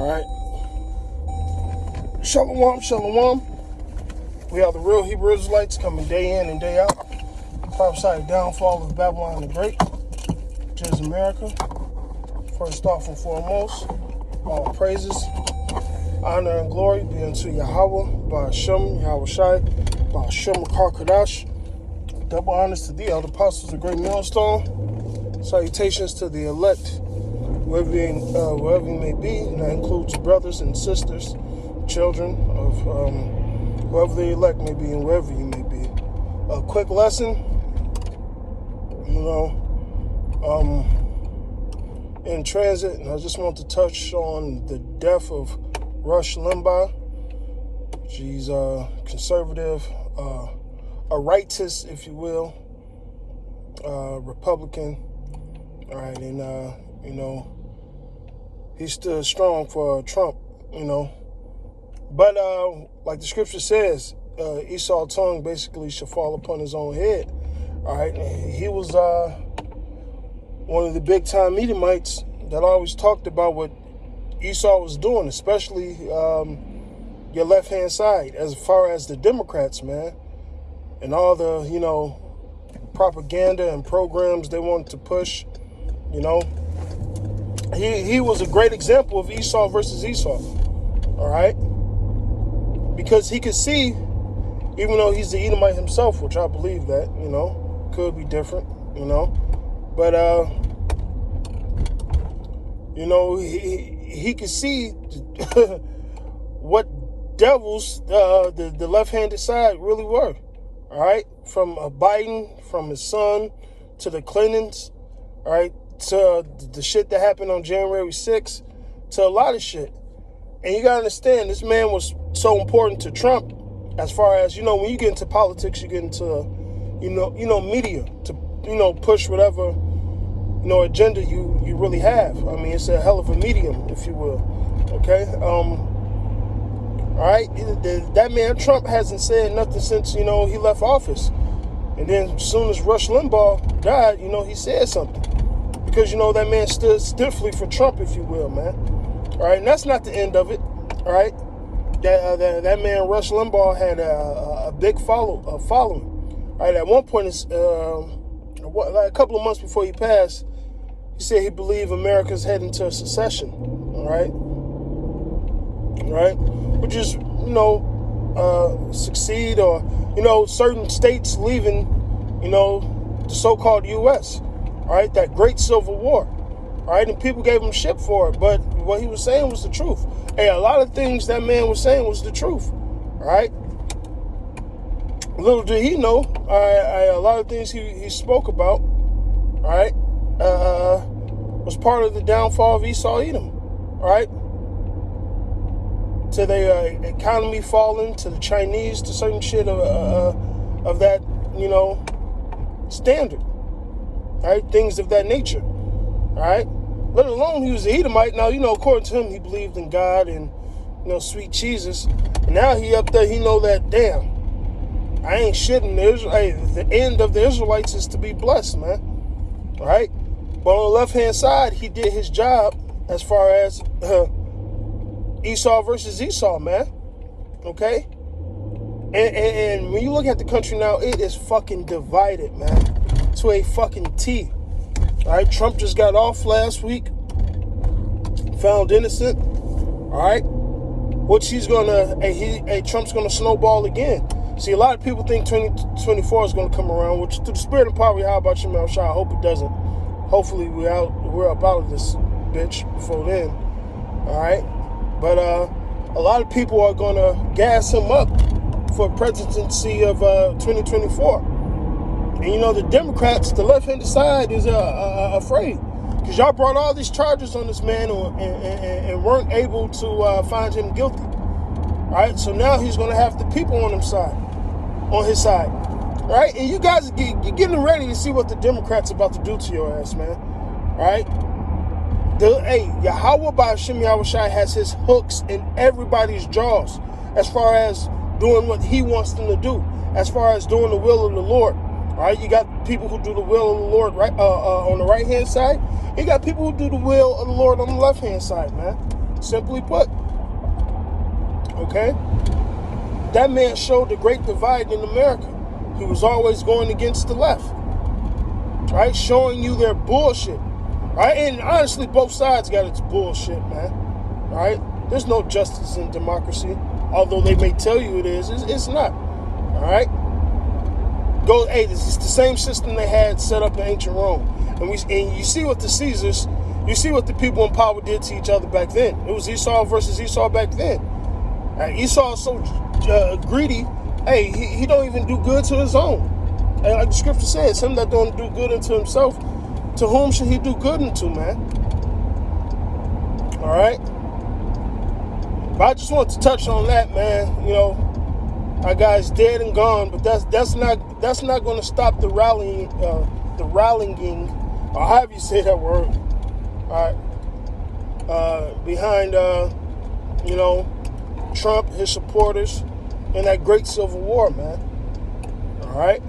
All right. Shalom, shalom. We are the real Hebrew Israelites coming day in and day out. Prophesy the downfall of Babylon the Great, which is America. First off and foremost, all praises, honor, and glory be unto Yahweh, Ba'ashem, Yahweh Shai, Ba'ashem, Karkadash. Double honors to the elder apostles, the great millstone. Salutations to the elect, wherever you may be, and that includes brothers and sisters, children of whoever the elect may be and wherever you may be. A quick lesson, in transit, and I just want to touch on the death of Rush Limbaugh. She's a conservative, a rightist, if you will, Republican. All right, and he stood strong for Trump, But like the scripture says, Esau's tongue basically should fall upon his own head. All right, and he was one of the big time Edomites that always talked about what Esau was doing, especially your left hand side, as far as the Democrats, man, and all the propaganda and programs they wanted to push. He was a great example of Esau versus Esau. All right, because he could see, even though he's the Edomite himself, which I believe that could be different, but he could see what devils the left-handed side really were. All right, from Biden, from his son, to the Clintons, all right, to the shit that happened on January 6th, to a lot of shit. And you gotta understand, this man was so important to Trump, as far as when you get into politics, you get into media to push whatever agenda you really have. I mean, it's a hell of a medium, if you will. Okay. All right. That man Trump hasn't said nothing since he left office, and then as soon as Rush Limbaugh died, he said something, because that man stood stiffly for Trump, if you will, man. All right, and that's not the end of it. All right, that man Rush Limbaugh had a big following. All right, at one point, a couple of months before he passed, he said he believed America's heading to secession. All right, which is succeed, or certain states leaving the so-called U.S. All right, that great Civil War. All right, and people gave him shit for it, but what he was saying was the truth. Hey, a lot of things that man was saying was the truth. All right. Little did he know, a lot of things he spoke about, all right, was part of the downfall of Esau Edom. All right. To the economy falling, to the Chinese, to certain shit of that standard. All right, things of that nature. All right, let alone he was an Edomite. Now, according to him, he believed in God and, sweet Jesus. And now he up there, he know that, damn, I ain't shitting. The end of the Israelites is to be blessed, man. All right? But on the left-hand side, he did his job as far as Esau versus Esau, man. Okay? And when you look at the country now, it is fucking divided, man, to a fucking T. All right, Trump just got off last week, found innocent. All right, which Trump's gonna snowball again. See, a lot of people think 2024 is gonna come around, which through the spirit and power, how about you, Mel Shah? I hope it doesn't. Hopefully we're up out of this bitch before then. All right, but a lot of people are gonna gas him up for presidency of 2024. And the Democrats, the left-handed side, is afraid, because y'all brought all these charges on this man and weren't able to find him guilty. All right, so now he's going to have the people on his side. All right, and you guys, you're getting ready to see what the Democrats are about to do to your ass, man. All right, Yahweh Ba'ashem Yahweh Shai has his hooks in everybody's jaws, as far as doing what he wants them to do, as far as doing the will of the Lord. All right, you got people who do the will of the Lord on the right-hand side. You got people who do the will of the Lord on the left-hand side, man. simply put. Okay? That man showed the great divide in America. He was always going against the left. Right? Showing you their bullshit. Right? And honestly, both sides got its bullshit, man. Right? There's no justice in democracy. Although they may tell you it is, it's not. All right? It's the same system they had set up in ancient Rome. And you see what the Caesars, you see what the people in power did to each other back then. It was Esau versus Esau back then. Esau is so greedy, he don't even do good to his own. And like the scripture says, him that don't do good unto himself, to whom should he do good unto, man? All right? But I just want to touch on that, man. You know, our guy's dead and gone, but that's not going to stop the rallying, or however you say that word. All right, behind Trump, his supporters, in that great civil war, man. All right,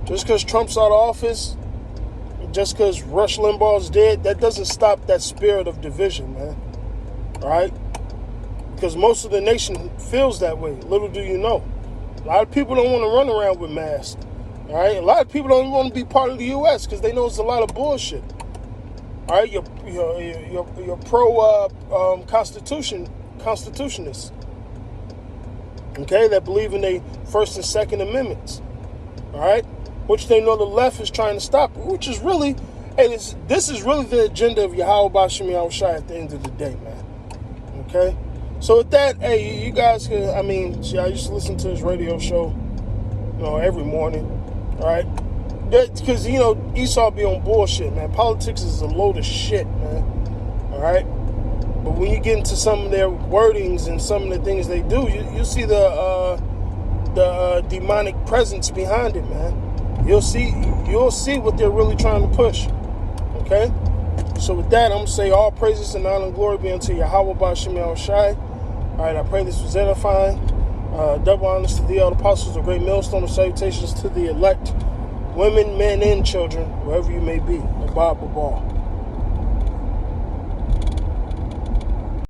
just because Trump's out of office, just because Rush Limbaugh's dead, that doesn't stop that spirit of division, man. All right. Because most of the nation feels that way. Little do you know. A lot of people don't want to run around with masks. All right? A lot of people don't even want to be part of the U.S. because they know it's a lot of bullshit. All right? You're constitutionists. Okay? That believe in the First and Second Amendments. All right? Which they know the left is trying to stop. Which is really, this is really the agenda of Yahweh Bashim Yahushai at the end of the day, man. Okay? So with that, you guys can, I used to listen to his radio show, every morning, all right? Because, Esau be on bullshit, man. Politics is a load of shit, man, all right? But when you get into some of their wordings and some of the things they do, you see the demonic presence behind it, man. You'll see what they're really trying to push, okay? So with that, I'm going to say all praises and honor and glory be unto Yahweh Bashim Yahushai. All right, I pray this was edifying. Double honors to the elder apostles, a great millstone of salutations to the elect, women, men, and children, wherever you may be. Abba, Abba.